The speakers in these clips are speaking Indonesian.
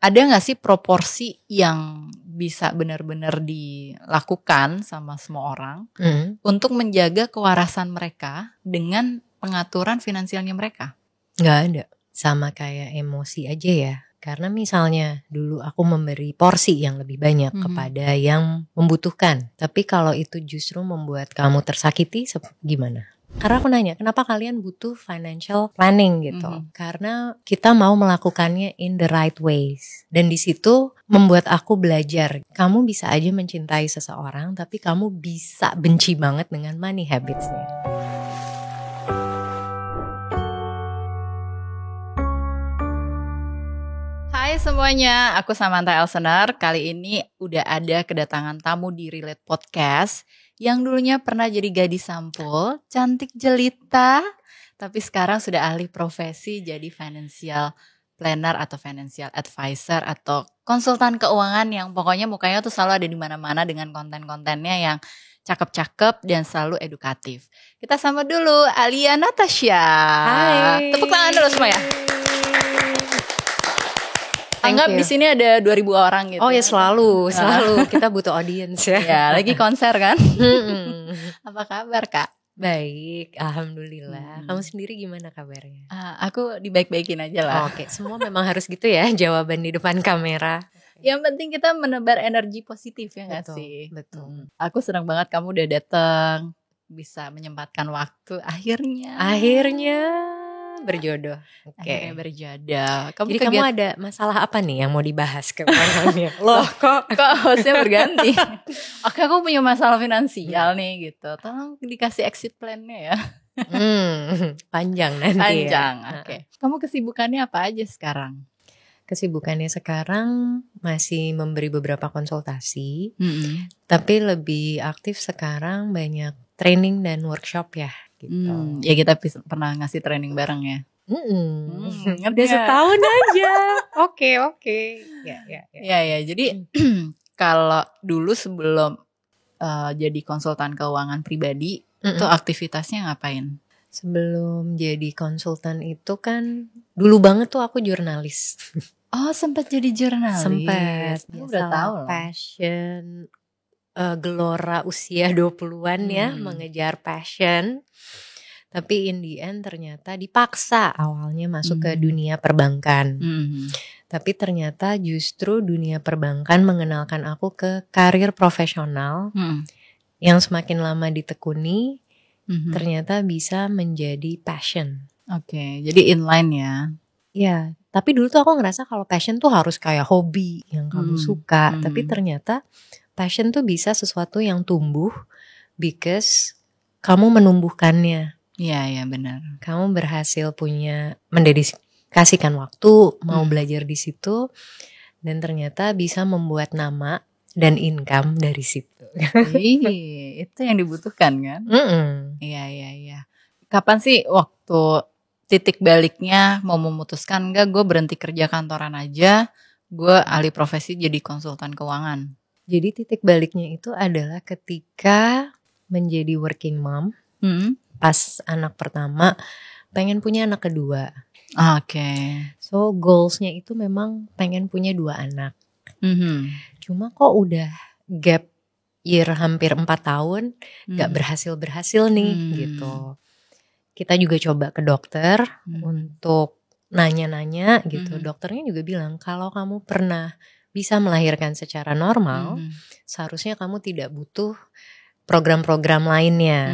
ada nggak sih proporsi yang bisa benar-benar dilakukan sama semua orang untuk menjaga kewarasan mereka dengan pengaturan finansialnya mereka? Nggak ada, sama kayak emosi aja ya. Karena misalnya dulu aku memberi porsi yang lebih banyak kepada yang membutuhkan, tapi kalau itu justru membuat kamu tersakiti, gimana? Karena aku nanya, kenapa kalian butuh financial planning gitu? Karena kita mau melakukannya in the right ways. Dan di situ membuat aku belajar, kamu bisa aja mencintai seseorang, tapi kamu bisa benci banget dengan money habits-nya. Hai semuanya, aku Samantha Elsener. Kali ini udah ada kedatangan tamu di Relate Podcast yang dulunya pernah jadi gadis sampul, cantik jelita, tapi sekarang sudah ahli profesi jadi financial planner atau financial advisor atau konsultan keuangan yang pokoknya mukanya tuh selalu ada di mana-mana dengan konten-kontennya yang cakep-cakep dan selalu edukatif. Kita sambut dulu Alia Natasha. Hai. Tepuk tangan dulu semua ya. Anggap di sini ada 2.000 orang gitu. Oh ya, selalu kita butuh audience ya. Ya, lagi konser kan. Apa kabar Kak? Baik, alhamdulillah. Kamu sendiri gimana kabarnya? Aku dibaik-baikin aja lah. Oke, semua memang harus gitu ya jawaban di depan kamera. Yang penting kita menebar energi positif ya nggak sih? Betul. Aku senang banget kamu udah datang, bisa menyempatkan waktu akhirnya berjodoh. Akhirnya berjodoh. Jadi kamu ada masalah apa nih yang mau dibahas ke orangnya? Loh kok hostnya berganti? Oke, aku punya masalah finansial nih gitu. Tolong dikasih exit plan-nya ya. Panjang nanti. Oke. Kamu kesibukannya apa aja sekarang? Kesibukannya sekarang masih memberi beberapa konsultasi. Tapi lebih aktif sekarang banyak training dan workshop ya. Gitu. Ya kita pernah ngasih training bareng ya. Udah setahun aja. Oke. Ya. Jadi kalau dulu sebelum jadi konsultan keuangan pribadi, itu aktivitasnya ngapain? Sebelum jadi konsultan itu kan dulu banget tuh aku jurnalis. Oh, sempat jadi jurnalis. Sempat. Udah tahu. Passion. Gelora usia 20-an ya, mengejar passion. Tapi in the end ternyata dipaksa awalnya masuk ke dunia perbankan. Tapi ternyata justru dunia perbankan mengenalkan aku ke karir profesional yang semakin lama ditekuni, ternyata bisa menjadi passion. Oke, jadi inline ya. Ya, tapi dulu tuh aku ngerasa kalau passion tuh harus kayak hobi yang kamu suka. Tapi ternyata passion tuh bisa sesuatu yang tumbuh because kamu menumbuhkannya. Iya benar. Kamu berhasil mendedikasikan waktu, mau belajar di situ, dan ternyata bisa membuat nama dan income dari situ. Itu yang dibutuhkan kan? Iya. Kapan sih waktu titik baliknya mau memutuskan enggak gue berhenti kerja kantoran aja, gue alih profesi jadi konsultan keuangan? Jadi titik baliknya itu adalah ketika menjadi working mom, pas anak pertama, pengen punya anak kedua. Oke. So goalsnya itu memang pengen punya 2 anak. Cuma kok udah gap year hampir 4 tahun, gak berhasil nih gitu. Kita juga coba ke dokter untuk nanya-nanya gitu. Dokternya juga bilang kalau kamu pernah bisa melahirkan secara normal, seharusnya kamu tidak butuh program-program lainnya.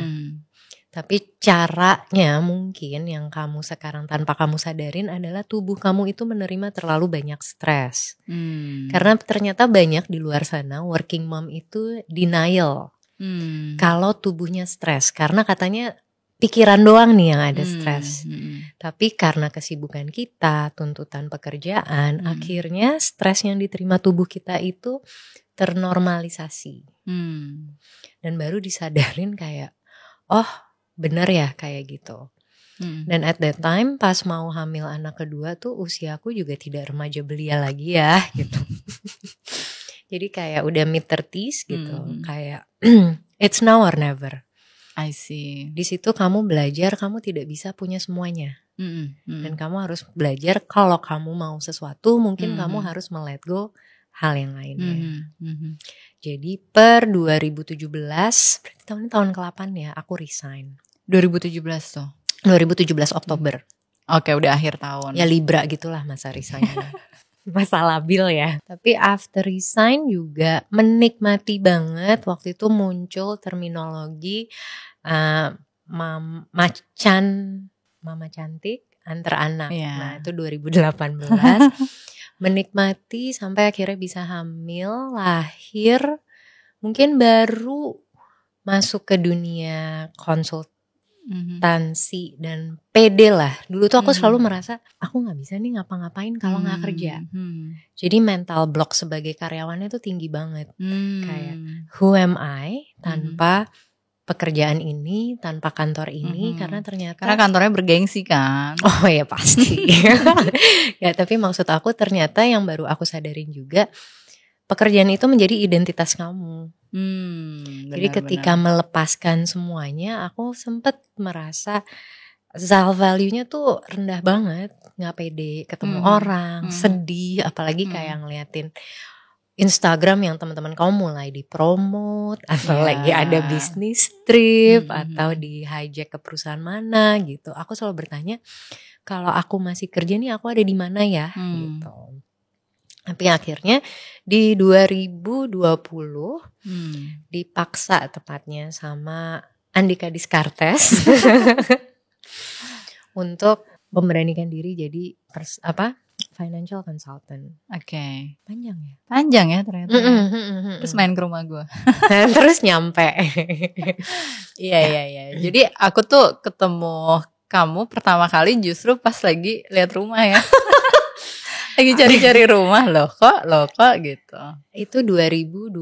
Tapi caranya mungkin yang kamu sekarang tanpa kamu sadarin adalah tubuh kamu itu menerima terlalu banyak stres. Karena ternyata banyak di luar sana working mom itu denial kalau tubuhnya stres. Karena katanya pikiran doang nih yang ada stres. Tapi karena kesibukan kita, tuntutan pekerjaan, akhirnya stres yang diterima tubuh kita itu ternormalisasi. Dan baru disadarin kayak, oh bener ya kayak gitu. Dan at that time pas mau hamil anak kedua tuh usiaku juga tidak remaja belia lagi ya gitu. Jadi kayak udah mid-30s gitu. Kayak it's now or never. I see. Di situ kamu belajar kamu tidak bisa punya semuanya. Dan kamu harus belajar kalau kamu mau sesuatu, mungkin kamu harus let go hal yang lainnya. Jadi per 2017, berarti tahun ke-8 ya, aku resign. 2017 tuh? 2017 Oktober. Oke, udah akhir tahun. Ya Libra gitulah masa resignnya. Masa labil ya. Tapi after resign juga menikmati banget. Waktu itu muncul terminologi mama cantik antar anak. Nah itu 2018. Menikmati sampai akhirnya bisa hamil, lahir. Mungkin baru masuk ke dunia konsultansi dan pede lah. Dulu tuh aku selalu merasa aku gak bisa nih ngapa-ngapain kalau gak kerja. Jadi mental block sebagai karyawannya tuh tinggi banget. Kayak who am I tanpa pekerjaan ini, tanpa kantor ini, karena kantornya bergengsi kan. Oh ya pasti. Ya tapi maksud aku ternyata yang baru aku sadarin juga, pekerjaan itu menjadi identitas kamu. Jadi ketika melepaskan semuanya, aku sempat merasa self value-nya tuh rendah banget, nggak pede ketemu orang, sedih, apalagi kayak ngeliatin Instagram yang teman-teman kamu mulai dipromot atau lagi ada bisnis trip atau di hijack ke perusahaan mana gitu. Aku selalu bertanya, kalau aku masih kerja nih aku ada di mana ya gitu. Tapi akhirnya di 2020 dipaksa tepatnya sama Andika Diskartes untuk memberanikan diri jadi financial consultant. Oke. Panjang ya ternyata. Terus main ke rumah gue. Terus nyampe. Iya. Jadi aku tuh ketemu kamu pertama kali justru pas lagi lihat rumah ya. Lagi cari-cari rumah loh kok gitu. Itu 2021.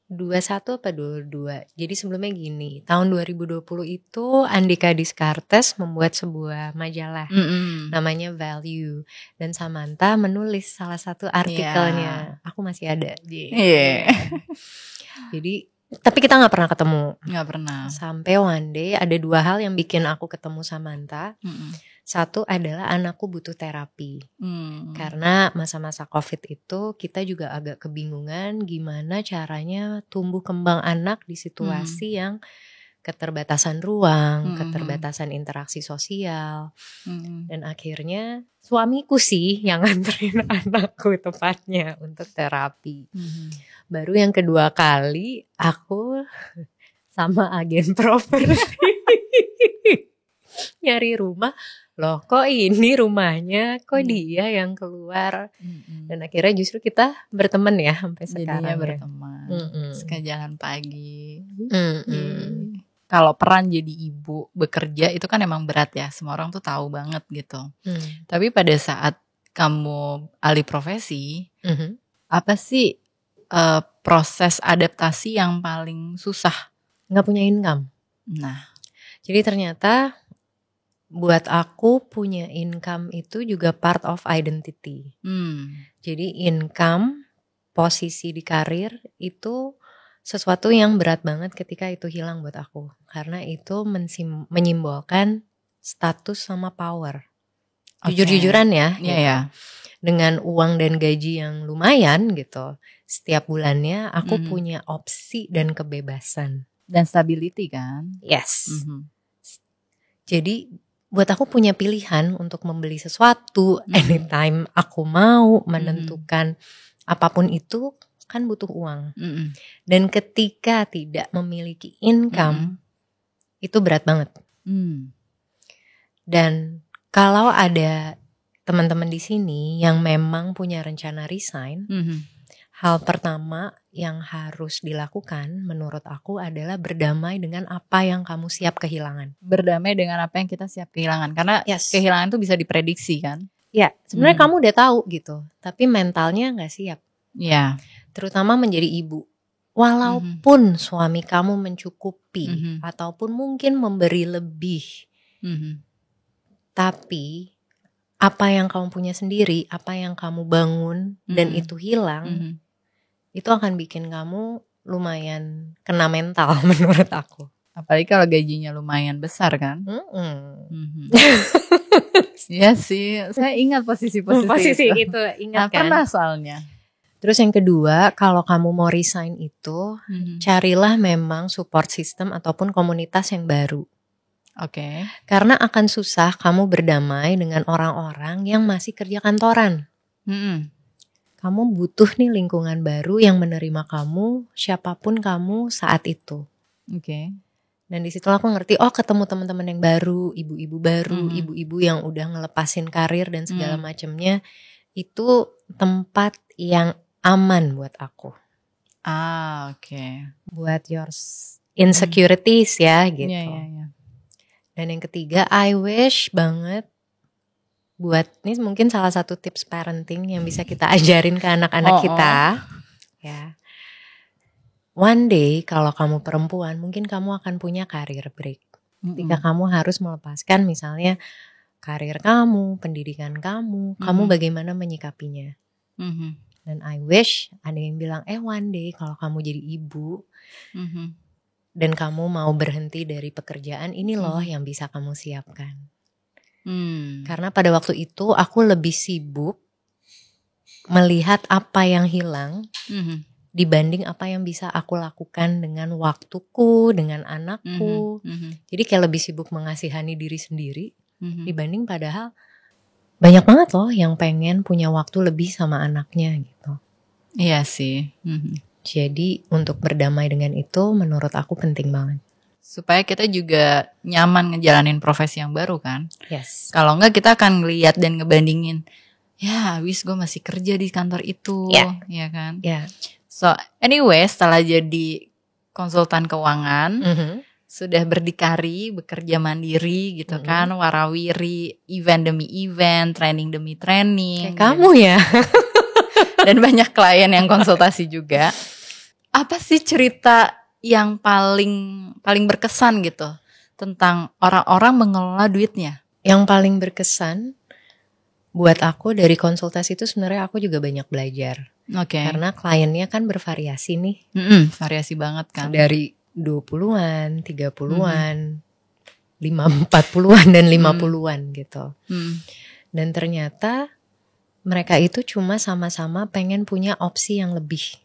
21 apa 22. Jadi sebelumnya gini, tahun 2020 itu Andika Diskartes membuat sebuah majalah namanya Value, dan Samantha menulis salah satu artikelnya. Aku masih ada. Jadi tapi kita gak pernah ketemu. Gak pernah. Sampai one day ada 2 hal yang bikin aku ketemu Samantha. Satu adalah anakku butuh terapi. Karena masa-masa COVID itu kita juga agak kebingungan gimana caranya tumbuh kembang anak di situasi yang keterbatasan ruang, keterbatasan interaksi sosial. Dan akhirnya suamiku sih yang nganterin anakku tepatnya untuk terapi. Baru yang kedua kali aku sama agen properti nyari rumah. Loh kok ini rumahnya, kok dia yang keluar. Dan akhirnya justru kita berteman ya sampai sekarang. Jadinya berteman. Suka jalan pagi. Kalau peran jadi ibu bekerja itu kan emang berat ya. Semua orang tuh tahu banget gitu. Tapi pada saat kamu alih profesi, apa sih proses adaptasi yang paling susah? Gak punya income. Nah, jadi ternyata buat aku punya income itu juga part of identity. Jadi income, posisi di karir itu sesuatu yang berat banget ketika itu hilang buat aku. Karena itu menyimbolkan status sama power. Jujur-jujuran ya. Iya. Dengan uang dan gaji yang lumayan gitu. Setiap bulannya aku punya opsi dan kebebasan. Dan stability kan? Yes. Jadi buat aku punya pilihan untuk membeli sesuatu anytime aku mau, menentukan apapun itu kan butuh uang. Dan ketika tidak memiliki income itu berat banget. Dan kalau ada teman-teman di sini yang memang punya rencana resign, hal pertama yang harus dilakukan menurut aku adalah berdamai dengan apa yang kamu siap kehilangan. Berdamai dengan apa yang kita siap kehilangan. Karena kehilangan itu bisa diprediksi kan. Ya, sebenarnya kamu udah tahu gitu. Tapi mentalnya gak siap. Ya. Terutama menjadi ibu. Walaupun suami kamu mencukupi ataupun mungkin memberi lebih. Tapi apa yang kamu punya sendiri, apa yang kamu bangun dan itu hilang, itu akan bikin kamu lumayan kena mental menurut aku. Apalagi kalau gajinya lumayan besar kan. Iya sih, saya ingat posisi itu ingat kan. Pernah soalnya. Terus yang kedua, kalau kamu mau resign itu, carilah memang support system ataupun komunitas yang baru. Oke. Karena akan susah kamu berdamai dengan orang-orang yang masih kerja kantoran. Kamu butuh nih lingkungan baru yang menerima kamu, siapapun kamu saat itu. Oke. Dan di situ aku ngerti, ketemu teman-teman yang baru, ibu-ibu baru, ibu-ibu yang udah ngelepasin karir dan segala macamnya, itu tempat yang aman buat aku. Oke. Buat your insecurities ya gitu. Yeah. Dan yang ketiga, I wish banget buat, ini mungkin salah satu tips parenting yang bisa kita ajarin ke anak-anak kita. Ya. One day kalau kamu perempuan, mungkin kamu akan punya career break. Ketika kamu harus melepaskan misalnya karir kamu, pendidikan kamu, kamu bagaimana menyikapinya. Dan I wish ada yang bilang, one day kalau kamu jadi ibu, dan kamu mau berhenti dari pekerjaan, ini loh yang bisa kamu siapkan. Karena pada waktu itu aku lebih sibuk melihat apa yang hilang dibanding apa yang bisa aku lakukan dengan waktuku, dengan anakku. Jadi kayak lebih sibuk mengasihani diri sendiri dibanding padahal banyak banget loh yang pengen punya waktu lebih sama anaknya gitu. Iya sih. Jadi untuk berdamai dengan itu menurut aku penting banget. Supaya kita juga nyaman ngejalanin profesi yang baru kan. Yes. Kalau enggak kita akan ngeliat dan ngebandingin, ya wis gue masih kerja di kantor itu, ya kan. So anyway, setelah jadi konsultan keuangan, sudah berdikari, bekerja mandiri gitu kan, warawiri, event demi event, training demi training. Kayak kamu ya. Dan banyak klien yang konsultasi juga. Apa sih cerita yang paling berkesan gitu tentang orang-orang mengelola duitnya? Yang paling berkesan buat aku dari konsultasi itu sebenarnya aku juga banyak belajar. Karena kliennya kan bervariasi nih. Variasi banget kan. Dari 20-an, 30-an, 40-an dan 50-an gitu. Dan ternyata mereka itu cuma sama-sama pengen punya opsi yang lebih.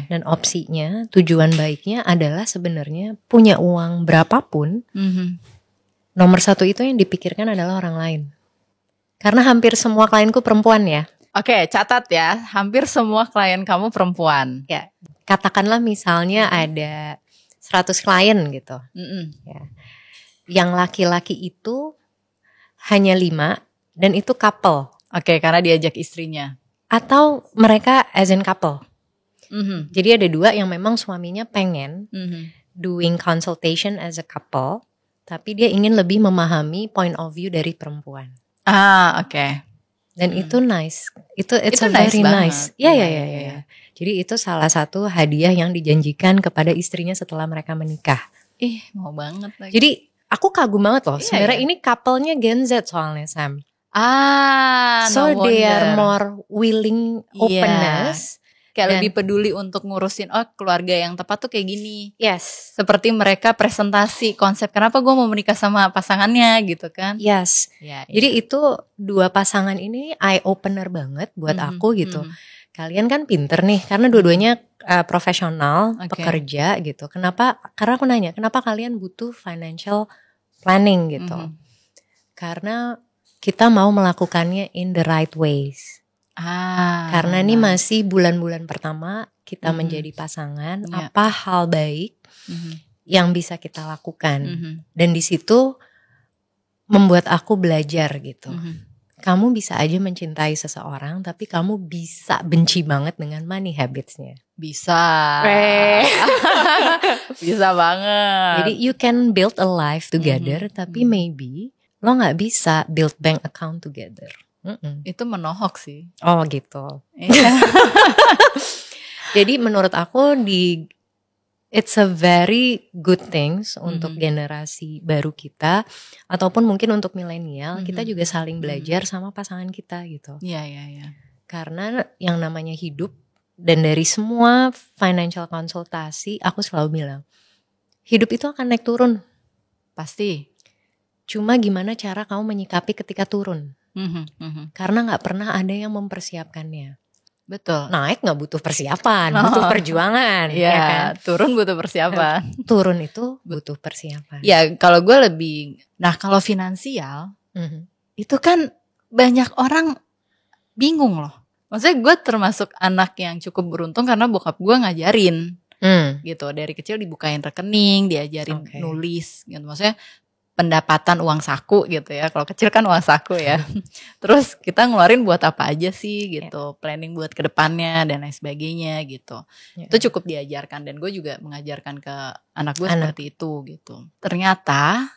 Dan opsinya, tujuan baiknya adalah sebenarnya punya uang berapapun, nomor satu itu yang dipikirkan adalah orang lain. Karena hampir semua klienku perempuan ya. Oke, catat ya, hampir semua klien kamu perempuan. Ya, katakanlah misalnya ada 100 klien gitu. Ya. Yang laki-laki itu hanya 5 dan itu couple. Oke, karena diajak istrinya. Atau mereka as in couple. Jadi ada 2 yang memang suaminya pengen doing consultation as a couple, tapi dia ingin lebih memahami point of view dari perempuan. Oke. Dan itu nice. Itu it's a very nice. Ya. Jadi itu salah satu hadiah yang dijanjikan kepada istrinya setelah mereka menikah. Mau banget lagi. Jadi aku kagum banget loh. Sebenarnya ini couple-nya Gen Z soalnya, Sam. So no they are wonder. more willing, openness. Kayak lebih peduli untuk ngurusin keluarga yang tepat tuh kayak gini. Yes. Seperti mereka presentasi konsep kenapa gue mau menikah sama pasangannya gitu kan. Yes. Jadi itu 2 pasangan ini eye opener banget buat aku gitu. Kalian kan pinter nih karena dua-duanya profesional, pekerja gitu. Kenapa? Karena aku nanya, kenapa kalian butuh financial planning gitu? Karena kita mau melakukannya in the right ways. Karena ini masih bulan-bulan pertama kita menjadi pasangan, apa hal baik yang bisa kita lakukan. Dan di situ membuat aku belajar gitu. Kamu bisa aja mencintai seseorang, tapi kamu bisa benci banget dengan money habitsnya. Bisa. Bisa banget. Jadi you can build a life together, tapi maybe lo gak bisa build bank account together. Itu menohok sih. Oh gitu. Jadi menurut aku it's a very good things untuk generasi baru kita ataupun mungkin untuk milenial, kita juga saling belajar sama pasangan kita gitu. Iya. Karena yang namanya hidup dan dari semua financial konsultasi aku selalu bilang Hidup itu akan naik turun. Pasti. Cuma gimana cara kamu menyikapi ketika turun. Karena gak pernah ada yang mempersiapkannya. Betul. Naik gak butuh persiapan, butuh perjuangan. Iya, ya kan? Turun butuh persiapan. Turun itu butuh persiapan. Ya kalau gue lebih, nah kalau finansial, itu kan banyak orang bingung loh. Maksudnya gue termasuk anak yang cukup beruntung karena bokap gue ngajarin. Gitu, dari kecil dibukain rekening, diajarin nulis gitu. Maksudnya pendapatan uang saku gitu ya. Kalau kecil kan uang saku ya. Terus kita ngeluarin buat apa aja sih gitu, planning buat kedepannya dan lain sebagainya gitu. Itu cukup diajarkan dan gue juga mengajarkan ke anak gue seperti itu gitu. Ternyata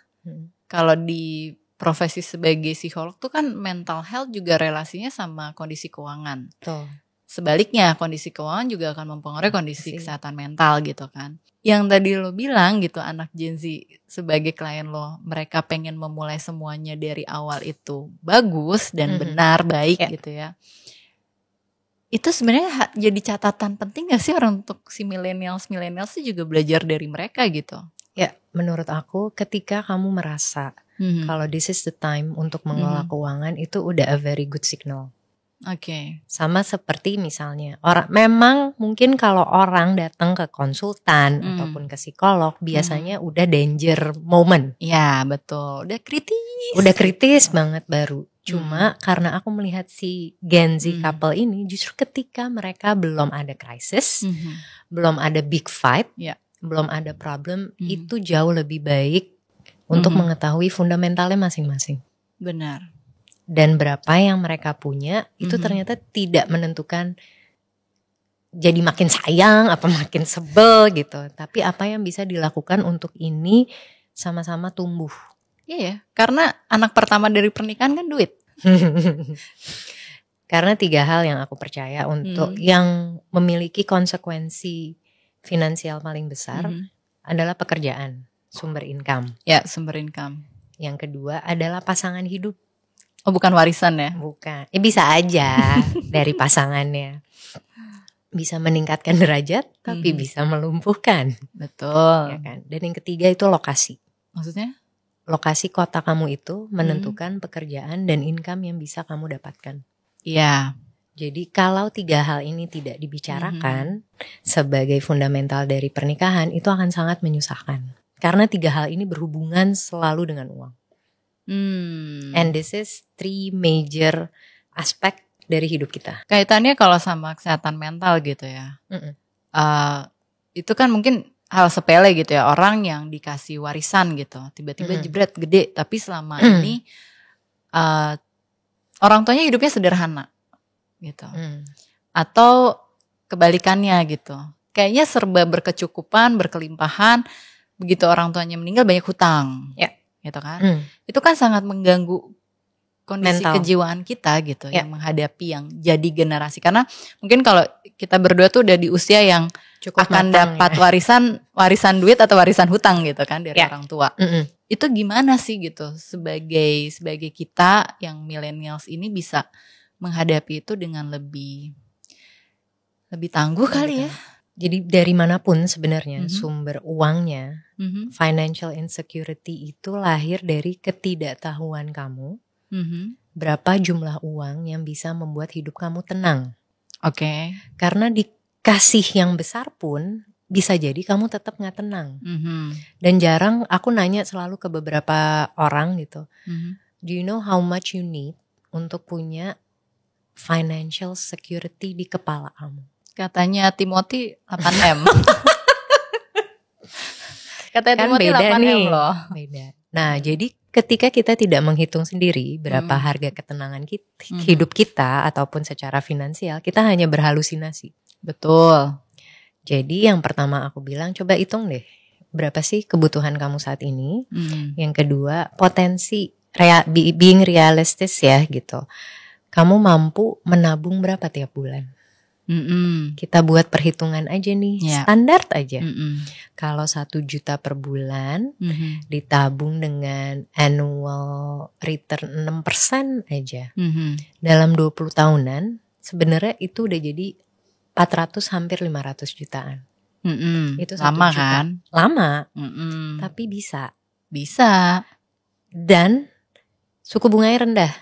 kalau di profesi sebagai psikolog tuh kan mental health juga relasinya sama kondisi keuangan. Tuh. Sebaliknya kondisi keuangan juga akan mempengaruhi kondisi kesehatan mental gitu kan. Yang tadi lo bilang gitu, anak Gen Z sebagai klien lo, mereka pengen memulai semuanya dari awal itu bagus dan benar, baik gitu ya. Itu sebenarnya jadi catatan penting gak sih orang untuk si millennials sih juga belajar dari mereka gitu? Ya, menurut aku ketika kamu merasa kalau this is the time untuk mengelola keuangan, itu udah a very good signal. Oke. Sama seperti misalnya memang mungkin kalau orang datang ke konsultan ataupun ke psikolog biasanya udah danger moment. Iya betul, udah kritis banget baru. Cuma karena aku melihat si Gen Z couple ini justru ketika mereka belum ada crisis, belum ada big fight, belum ada problem, itu jauh lebih baik untuk mengetahui fundamentalnya masing-masing. Benar. Dan berapa yang mereka punya itu ternyata tidak menentukan jadi makin sayang apa makin sebel gitu. Tapi apa yang bisa dilakukan untuk ini sama-sama tumbuh. Iya ya, karena anak pertama dari pernikahan kan duit. Karena 3 hal yang aku percaya untuk yang memiliki konsekuensi finansial paling besar adalah pekerjaan, sumber income. Ya, sumber income. Yang kedua adalah pasangan hidup. Oh bukan warisan ya? Bukan, bisa aja dari pasangannya. Bisa meningkatkan derajat tapi bisa melumpuhkan. Betul. Ya kan? Dan yang ketiga itu lokasi. Maksudnya? Lokasi kota kamu itu menentukan pekerjaan dan income yang bisa kamu dapatkan. Iya. Jadi kalau 3 hal ini tidak dibicarakan sebagai fundamental dari pernikahan, itu akan sangat menyusahkan. Karena 3 hal ini berhubungan selalu dengan uang. And this is 3 major aspek dari hidup kita. Kaitannya kalau sama kesehatan mental gitu ya. Itu kan mungkin hal sepele gitu ya. Orang yang dikasih warisan gitu, tiba-tiba jebret gede, tapi selama ini orang tuanya hidupnya sederhana gitu. Atau kebalikannya gitu. Kayaknya serba berkecukupan, berkelimpahan. Begitu orang tuanya meninggal banyak hutang. Gitu kan. Itu kan sangat mengganggu kondisi mental, kejiwaan kita gitu yang menghadapi yang jadi generasi. Karena mungkin kalau kita berdua tuh udah di usia yang cukup akan dapat warisan duit atau warisan hutang gitu kan dari orang tua. Itu gimana sih gitu sebagai kita yang millennials ini bisa menghadapi itu dengan lebih tangguh kali ya. Jadi dari manapun sebenarnya sumber uangnya, financial insecurity itu lahir dari ketidaktahuan kamu. Berapa jumlah uang yang bisa membuat hidup kamu tenang. Oke. Karena dikasih yang besar pun bisa jadi kamu tetap gak tenang. Dan jarang aku nanya selalu ke beberapa orang gitu. Do you know how much you need untuk punya financial security di kepala kamu? Katanya Timothy 8M. Katanya kan Timothy beda 8M nih. loh. Beda. Nah, jadi ketika kita tidak menghitung sendiri berapa harga ketenangan hidup kita ataupun secara finansial, kita hanya berhalusinasi. Betul. Jadi yang pertama aku bilang, coba hitung deh. Berapa sih kebutuhan kamu saat ini? Yang kedua, potensi being realistis ya gitu. Kamu mampu menabung berapa tiap bulan? Kita buat perhitungan aja nih, standar aja. Kalau 1 juta per bulan ditabung dengan annual return 6% aja. Dalam 20 tahunan sebenarnya itu udah jadi 400 hampir 500 jutaan. Itu 1 lama juta. kan? Lama. Tapi bisa. Dan suku bunganya rendah.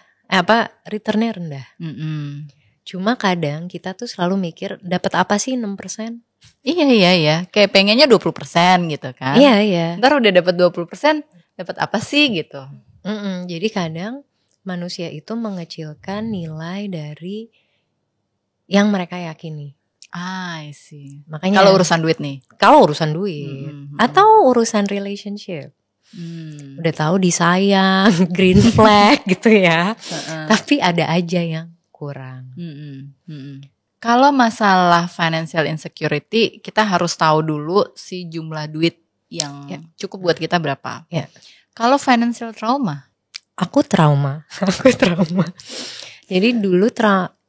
Returnnya rendah. Cuma kadang kita tuh selalu mikir dapat apa sih 6%? Iya. Kayak pengennya 20% gitu kan? Iya. Ntar udah dapat 20%, dapat apa sih gitu? Jadi kadang manusia itu mengecilkan nilai dari yang mereka yakini. I see. Makanya kalau urusan duit nih. Kalau urusan duit atau urusan relationship. Udah tahu disayang, green flag gitu ya. Tapi ada aja yang kurang. Kalau masalah financial insecurity, kita harus tahu dulu si jumlah duit yang cukup buat kita berapa. Kalau financial trauma? Aku trauma. Jadi dulu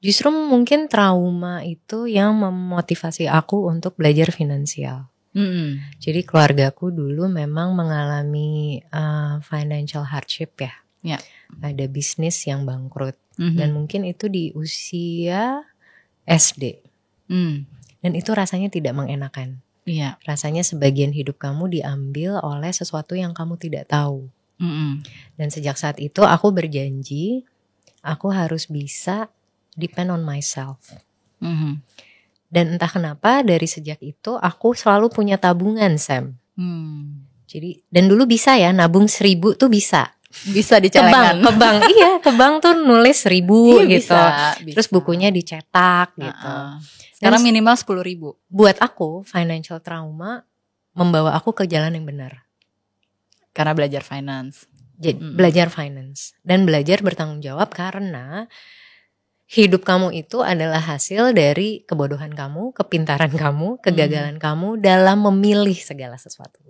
justru mungkin trauma itu yang memotivasi aku untuk belajar finansial. Jadi keluargaku dulu memang mengalami financial hardship ya. Ada bisnis yang bangkrut dan mungkin itu di usia SD. Dan itu rasanya tidak mengenakan. Rasanya sebagian hidup kamu diambil oleh sesuatu yang kamu tidak tahu. Dan sejak saat itu aku berjanji aku harus bisa depend on myself. Dan entah kenapa dari sejak itu aku selalu punya tabungan, Sam. Jadi dan dulu bisa ya nabung 1.000 tuh bisa di celengan. Ke bank tuh nulis 1.000 gitu. Bisa. Terus bukunya dicetak gitu. Sekarang minimal 10.000. Buat aku financial trauma membawa aku ke jalan yang benar. Karena belajar finance. Jadi belajar finance dan belajar bertanggung jawab karena hidup kamu itu adalah hasil dari kebodohan kamu, kepintaran kamu, kegagalan kamu dalam memilih segala sesuatu.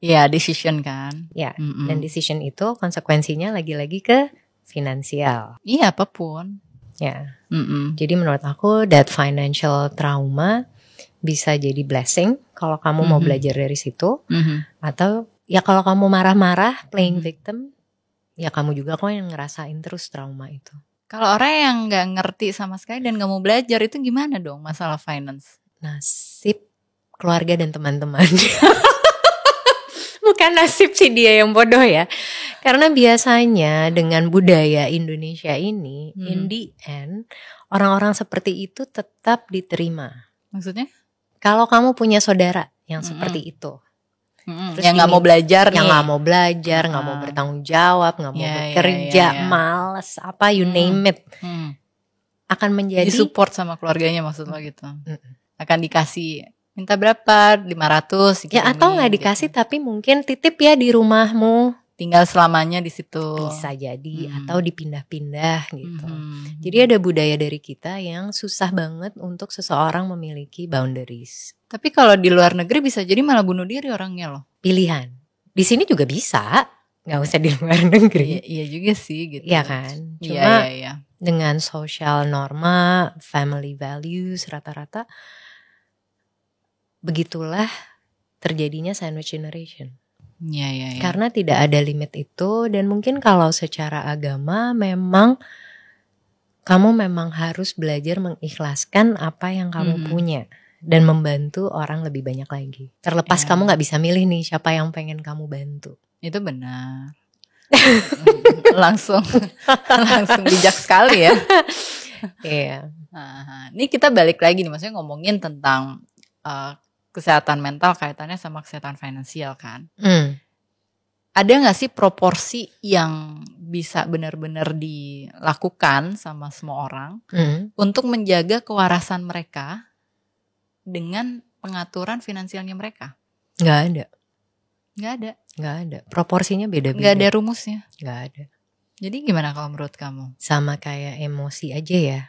Ya, decision kan. Ya, dan decision itu konsekuensinya lagi-lagi ke finansial. Iya, apapun. Ya. Jadi menurut aku that financial trauma bisa jadi blessing kalau kamu mau belajar dari situ. Atau ya kalau kamu marah-marah playing victim, ya kamu juga kok yang ngerasain terus trauma itu. Kalau orang yang gak ngerti sama sekali dan gak mau belajar itu gimana dong masalah finance? Nasib keluarga dan teman-teman. Bukan nasib sih dia yang bodoh ya. Karena biasanya dengan budaya Indonesia ini, in the end, orang-orang seperti itu tetap diterima. Maksudnya? Kalau kamu punya saudara yang seperti itu. Terus yang gak mau belajar nih. Yang gak mau belajar, gak mau bertanggung jawab, gak mau bekerja, males, apa you name it. Akan menjadi disupport sama keluarganya maksud lo gitu. Akan dikasih, minta berapa? 500 ya atau gak dikasih gitu. Tapi mungkin titip ya di rumahmu. Tinggal selamanya di situ. Bisa jadi atau dipindah-pindah gitu. Jadi ada budaya dari kita yang susah banget untuk seseorang memiliki boundaries. Tapi kalau di luar negeri bisa jadi malah bunuh diri orangnya loh. Pilihan. Di sini juga bisa, nggak usah di luar negeri. Iya juga sih gitu. Iya kan. Cuma dengan social norma, family values rata-rata begitulah terjadinya sandwich generation. Iya. Karena tidak ada limit itu dan mungkin kalau secara agama memang kamu memang harus belajar mengikhlaskan apa yang kamu punya dan membantu orang lebih banyak lagi. Terlepas kamu nggak bisa milih nih siapa yang pengen kamu bantu. Itu benar. langsung bijak sekali ya. Iya. Ini kita balik lagi nih, maksudnya ngomongin tentang kesehatan mental kaitannya sama kesehatan finansial kan. Ada gak sih proporsi yang bisa benar-benar dilakukan sama semua orang untuk menjaga kewarasan mereka dengan pengaturan finansialnya mereka? Gak ada. Proporsinya beda-beda. Gak ada rumusnya? Gak ada. Jadi gimana kalau menurut kamu? Sama kayak emosi aja ya.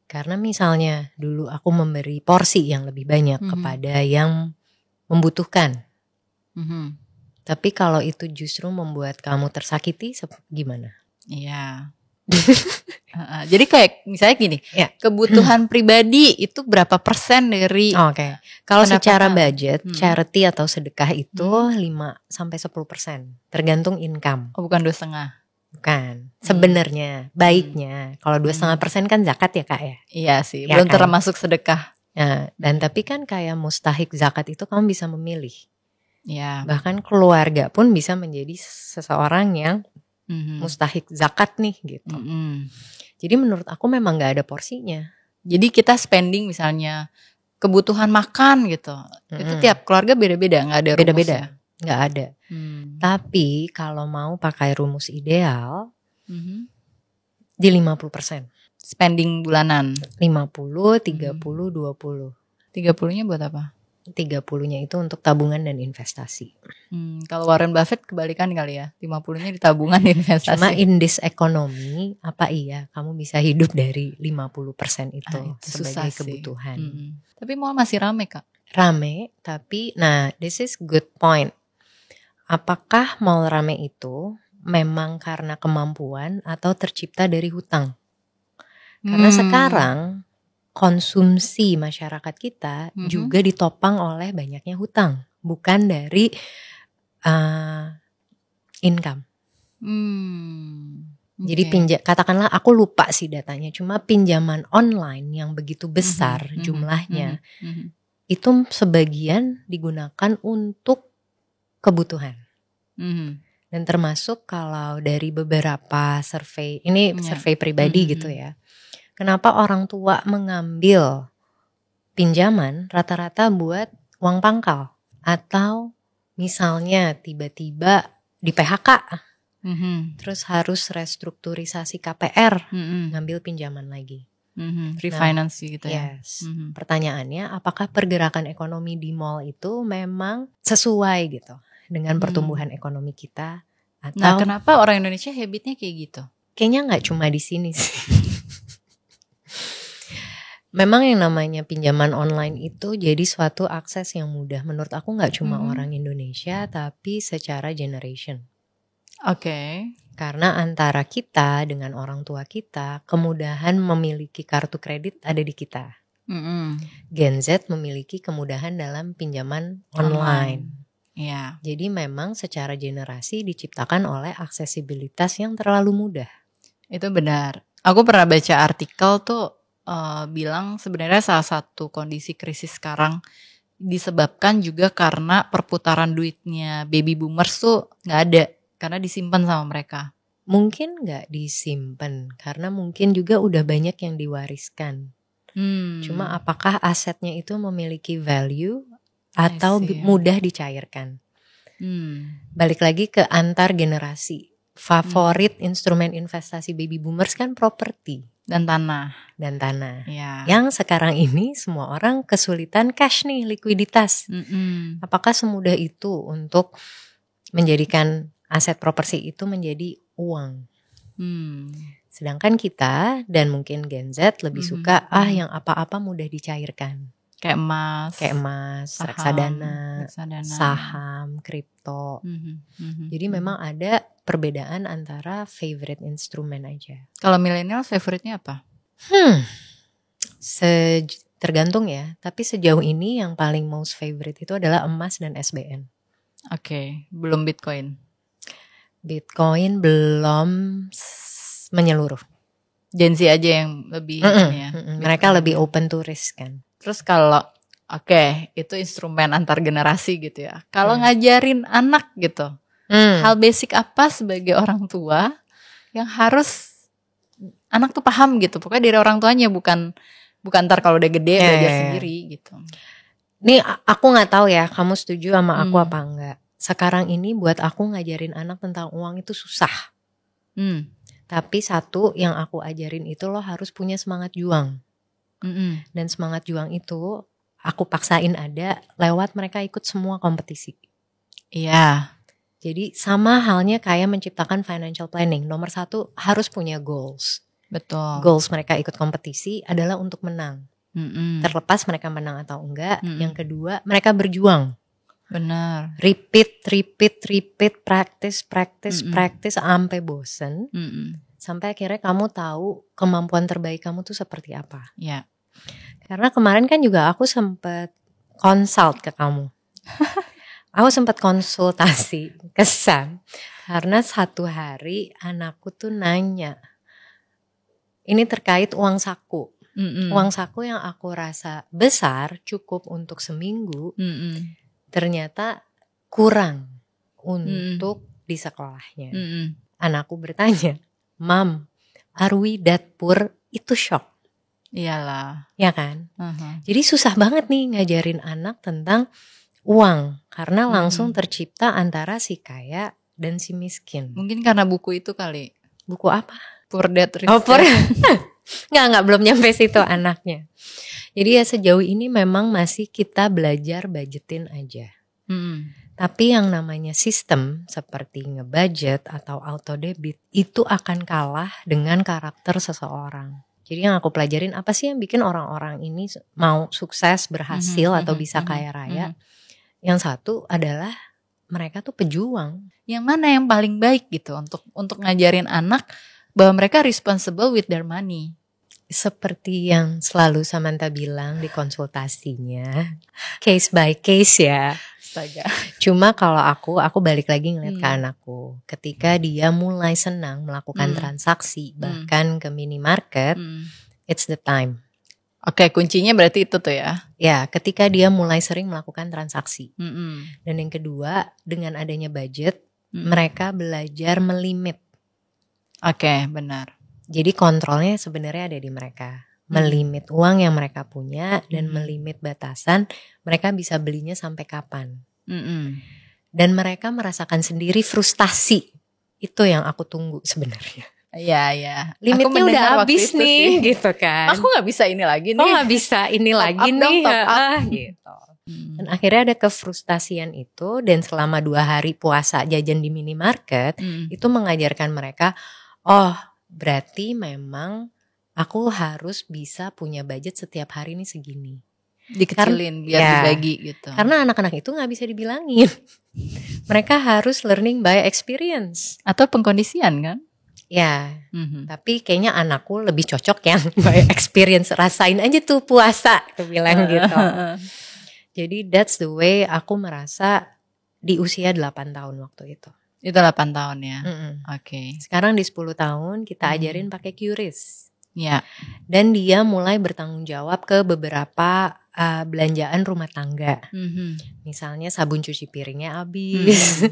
Karena misalnya dulu aku memberi porsi yang lebih banyak kepada yang membutuhkan. Tapi kalau itu justru membuat kamu tersakiti, gimana? Iya. Jadi kayak misalnya gini, kebutuhan pribadi itu berapa persen dari Kalau secara budget, charity atau sedekah itu 5-10%, tergantung income. Oh, bukan 2,5%. Bukan, sebenarnya baiknya kalau 2,5% kan zakat ya kak ya. Iya sih, ya belum kan? termasuk sedekah. Nah, dan tapi kan kayak mustahik zakat itu kamu bisa memilih. Ya. Bahkan keluarga pun bisa menjadi seseorang yang mustahik zakat nih gitu. Jadi menurut aku memang gak ada porsinya. Jadi kita spending misalnya kebutuhan makan gitu, itu tiap keluarga beda-beda, gak ada rumusnya. Beda-beda, gak ada. Tapi kalau mau pakai rumus ideal di 50%. Spending bulanan 50, 30, 20. 30-nya buat apa? 30-nya itu untuk tabungan dan investasi. Kalau Warren Buffett kebalikan kali ya, 50-nya di tabungan dan investasi. Cuma in this economy, apa iya kamu bisa hidup dari 50% itu sebagai kebutuhan. Tapi mall masih rame Kak? Rame, tapi nah this is good point. Apakah mall rame itu memang karena kemampuan atau tercipta dari hutang? Karena sekarang konsumsi masyarakat kita juga ditopang oleh banyaknya hutang, bukan dari income. Jadi katakanlah aku lupa sih datanya, cuma pinjaman online yang begitu besar jumlahnya itu sebagian digunakan untuk kebutuhan. Dan termasuk kalau dari beberapa survei, ini survei pribadi gitu ya. Kenapa orang tua mengambil pinjaman rata-rata buat uang pangkal atau misalnya tiba-tiba di PHK, terus harus restrukturisasi KPR, ngambil pinjaman lagi, refinance gitu ya. Yes. Pertanyaannya, apakah pergerakan ekonomi di mall itu memang sesuai gitu dengan pertumbuhan ekonomi kita? Atau nah, kenapa orang Indonesia habitnya kayak gitu? Kayaknya nggak cuma di sini sih. Memang yang namanya pinjaman online itu jadi suatu akses yang mudah. Menurut aku gak cuma orang Indonesia, tapi secara generation. Oke. Karena antara kita dengan orang tua kita, kemudahan memiliki kartu kredit ada di kita. Gen Z memiliki kemudahan dalam pinjaman online. Yeah. Jadi memang secara generasi diciptakan oleh aksesibilitas yang terlalu mudah. Itu benar. Aku pernah baca artikel tuh bilang sebenarnya salah satu kondisi krisis sekarang disebabkan juga karena perputaran duitnya baby boomers tuh nggak ada karena disimpan sama mereka. Mungkin nggak disimpan karena mungkin juga udah banyak yang diwariskan. Cuma apakah asetnya itu memiliki value atau mudah dicairkan? Balik lagi ke antar generasi. Favorit instrumen investasi baby boomers kan properti dan tanah. Ya. Yang sekarang ini semua orang kesulitan cash nih, likuiditas. Apakah semudah itu untuk menjadikan aset properti itu menjadi uang? Sedangkan kita dan mungkin Gen Z lebih suka yang apa-apa mudah dicairkan. Kayak emas, reksadana, saham, kripto. Jadi memang ada perbedaan antara favorite instrumen aja. Kalau milenial favorite-nya apa? Tergantung ya. Tapi sejauh ini yang paling most favorite itu adalah emas dan SBN. Oke, belum Bitcoin. Bitcoin belum menyeluruh. Gen Z aja yang lebih mereka lebih open to risk kan. Terus kalau itu instrumen antar generasi gitu ya. Kalau ngajarin anak gitu, hal basic apa sebagai orang tua yang harus anak tuh paham gitu. Pokoknya dari orang tuanya, bukan ntar kalau udah gede belajar sendiri gitu. Nih aku nggak tahu ya, kamu setuju sama aku apa enggak. Sekarang ini buat aku ngajarin anak tentang uang itu susah. Tapi satu yang aku ajarin itu lo harus punya semangat juang. Dan semangat juang itu aku paksain ada lewat mereka ikut semua kompetisi. Iya. Jadi sama halnya kayak menciptakan financial planning. Nomor 1 harus punya goals. Betul. Goals mereka ikut kompetisi adalah untuk menang. Terlepas mereka menang atau enggak. Yang kedua mereka berjuang. Benar. Repeat, practice sampai bosen. Sampai akhirnya kamu tahu kemampuan terbaik kamu tuh seperti apa. Iya. Karena kemarin kan juga aku sempat consult ke kamu. Aku sempat konsultasi ke Sam. Karena satu hari anakku tuh nanya. Ini terkait uang saku. Uang saku yang aku rasa besar cukup untuk seminggu, ternyata kurang untuk di sekolahnya. Anakku bertanya, "Mom, are we that poor?" Itu shock. Iyalah. Ya kan? Jadi susah banget nih ngajarin anak tentang uang, karena langsung tercipta antara si kaya dan si miskin. Mungkin karena buku itu kali. Buku apa? Poor Dad Rich Oh, Dad. Nggak, belum nyampe situ anaknya. Jadi ya sejauh ini memang masih kita belajar budgetin aja. Tapi yang namanya sistem seperti ngebudget atau auto debit itu akan kalah dengan karakter seseorang. Jadi yang aku pelajarin apa sih yang bikin orang-orang ini mau sukses, berhasil atau bisa kaya raya. Yang satu adalah mereka tuh pejuang. Yang mana yang paling baik gitu untuk ngajarin anak bahwa mereka responsible with their money. Seperti yang selalu Samantha bilang di konsultasinya, case by case ya. Astaga. Cuma kalau aku balik lagi ngeliat ke anakku. Ketika dia mulai senang melakukan transaksi bahkan ke minimarket, it's the time. Oke, kuncinya berarti itu tuh ya. Ya, ketika dia mulai sering melakukan transaksi. Dan yang kedua, dengan adanya budget, mereka belajar melimit. Oke, benar. Jadi kontrolnya sebenarnya ada di mereka. Melimit uang yang mereka punya dan melimit batasan mereka bisa belinya sampai kapan. Dan mereka merasakan sendiri frustasi. Itu yang aku tunggu sebenarnya. Iya. Limitnya udah habis nih gitu kan. Aku gak bisa ini lagi nih. Oh gak bisa ini lagi nih. Top up. Gitu. Dan akhirnya ada kefrustasian itu. Dan selama 2 hari puasa jajan di minimarket, itu mengajarkan mereka, oh berarti memang aku harus bisa punya budget setiap hari ini segini. Dikecilin biar dibagi gitu. Karena anak-anak itu gak bisa dibilangin. Mereka harus learning by experience. Atau pengkondisian kan? Ya, tapi kayaknya anakku lebih cocok yang by experience. Rasain aja tuh puasa, aku bilang gitu. Jadi that's the way aku merasa di usia 8 tahun waktu itu. Itu 8 tahun ya. Oke. Sekarang di 10 tahun kita ajarin pakai QRIS. Ya. Dan dia mulai bertanggung jawab ke beberapa belanjaan rumah tangga. Misalnya sabun cuci piringnya habis,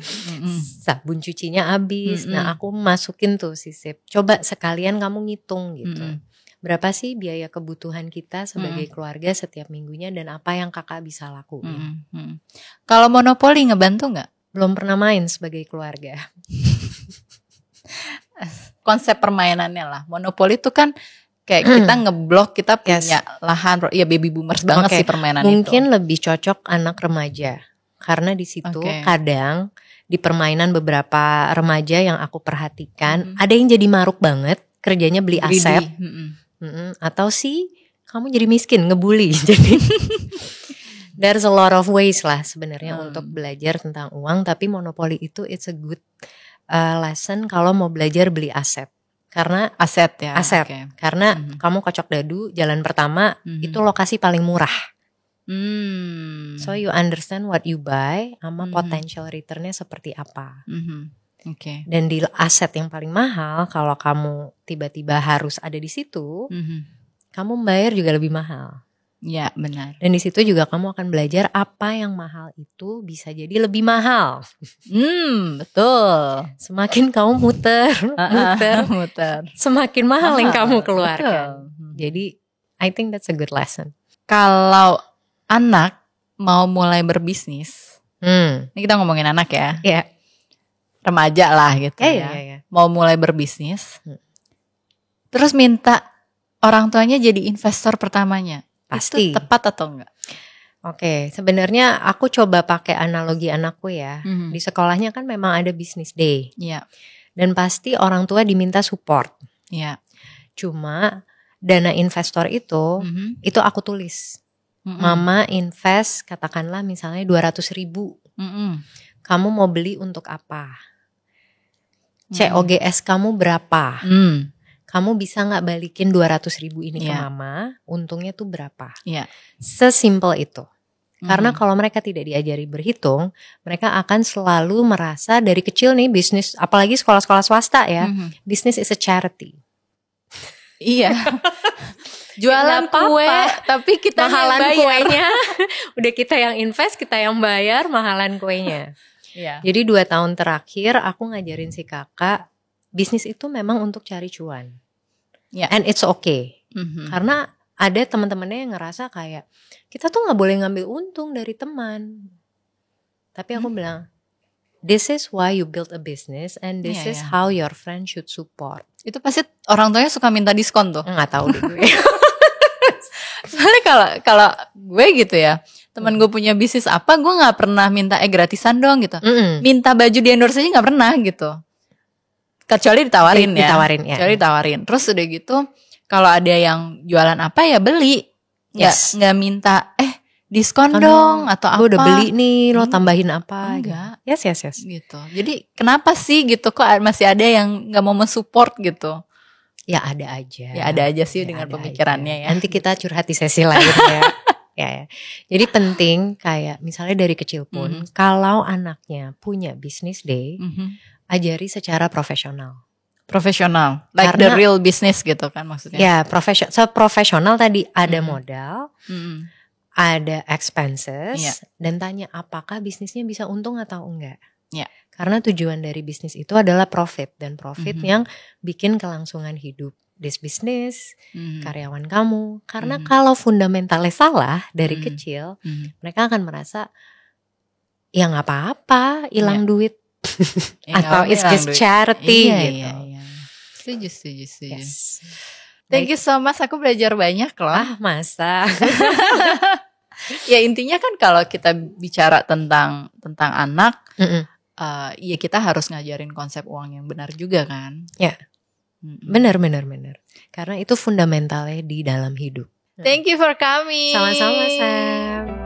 sabun cucinya habis. Nah aku masukin tuh sisip. Coba sekalian kamu ngitung gitu. Berapa sih biaya kebutuhan kita sebagai keluarga setiap minggunya dan apa yang kakak bisa lakuin. Kalau monopoli ngebantu gak? Belum pernah main sebagai keluarga. Konsep permainannya lah. Monopoli itu kan kayak kita ngeblok, kita punya lahan. Ya baby boomers banget sih permainan Mungkin itu. lebih cocok anak remaja. Karena di situ kadang di permainan beberapa remaja yang aku perhatikan, ada yang jadi maruk banget, kerjanya beli aset. Atau sih kamu jadi miskin, ngebully. Jadi there's a lot of ways lah sebenarnya untuk belajar tentang uang. Tapi monopoli itu it's a good lesson kalau mau belajar beli aset. Karena aset ya. Aset. Karena kamu kocok dadu jalan pertama itu lokasi paling murah. So you understand what you buy sama potential returnnya seperti apa. Dan di aset yang paling mahal, kalau kamu tiba-tiba harus ada di situ, kamu bayar juga lebih mahal. Ya benar. Dan di situ juga kamu akan belajar apa yang mahal itu bisa jadi lebih mahal. Betul. Semakin kamu muter, semakin mahal yang kamu keluarkan. Jadi I think that's a good lesson. Kalau anak mau mulai berbisnis, ini kita ngomongin anak ya. Iya. Remaja lah gitu ya. Mau mulai berbisnis, terus minta orang tuanya jadi investor pertamanya. Pasti. Itu tepat atau enggak? Oke, sebenarnya aku coba pakai analogi anakku ya. Di sekolahnya kan memang ada business day. Iya. Dan pasti orang tua diminta support. Iya. Cuma dana investor itu aku tulis. Mama invest katakanlah misalnya 200.000. Kamu mau beli untuk apa? COGS kamu berapa? Kamu bisa gak balikin 200.000 ini ke mama, untungnya tuh berapa? Sesimpel itu. Karena kalau mereka tidak diajari berhitung, mereka akan selalu merasa dari kecil nih bisnis, apalagi sekolah-sekolah swasta ya, bisnis is a charity. Iya. Jualan kue tapi kita mahalan kuenya. Udah kita yang invest, kita yang bayar mahalan kuenya. Iya. Jadi 2 tahun terakhir aku ngajarin si kakak, bisnis itu memang untuk cari cuan. Yeah. And it's okay. Karena ada teman-temannya yang ngerasa kayak kita tuh nggak boleh ngambil untung dari teman. Tapi aku bilang, this is why you build a business and this is how your friend should support. Itu pasti orang tuanya suka minta diskon tuh. Nggak tahu deh gue. Soalnya kalau gue gitu ya, teman gue punya bisnis apa, gue nggak pernah minta gratisan dong gitu. Minta baju di endorse aja nggak pernah gitu. Kecuali ditawarin ya. Kecuali ditawarin. Terus udah gitu, kalau ada yang jualan apa ya beli. Nggak minta diskon dong atau apa. Gue udah beli nih, lo tambahin apa. Enggak. Yes. Gitu. Jadi kenapa sih gitu kok masih ada yang nggak mau mensupport gitu? Ya ada aja. Ya ada aja sih dengan pemikirannya aja. Ya. Nanti kita curhat di sesi lain ya. Ya. Jadi penting kayak misalnya dari kecil pun kalau anaknya punya business day, ajari secara profesional. Profesional, like the real business gitu kan maksudnya. Ya, profesional tadi ada modal, ada expenses, dan tanya apakah bisnisnya bisa untung atau enggak. Karena tujuan dari bisnis itu adalah profit, dan profit yang bikin kelangsungan hidup this business, karyawan kamu. Karena kalau fundamentalnya salah dari kecil, mereka akan merasa ya nggak apa-apa, hilang duit atau it's just charity gitu. Setuju. Yes. Thank you so much, aku belajar banyak loh. Masa. Ya intinya kan kalau kita bicara tentang anak, ya kita harus ngajarin konsep uang yang benar juga kan. Ya, benar. Karena itu fundamentalnya di dalam hidup. Thank you for coming. Sama-sama, Sam.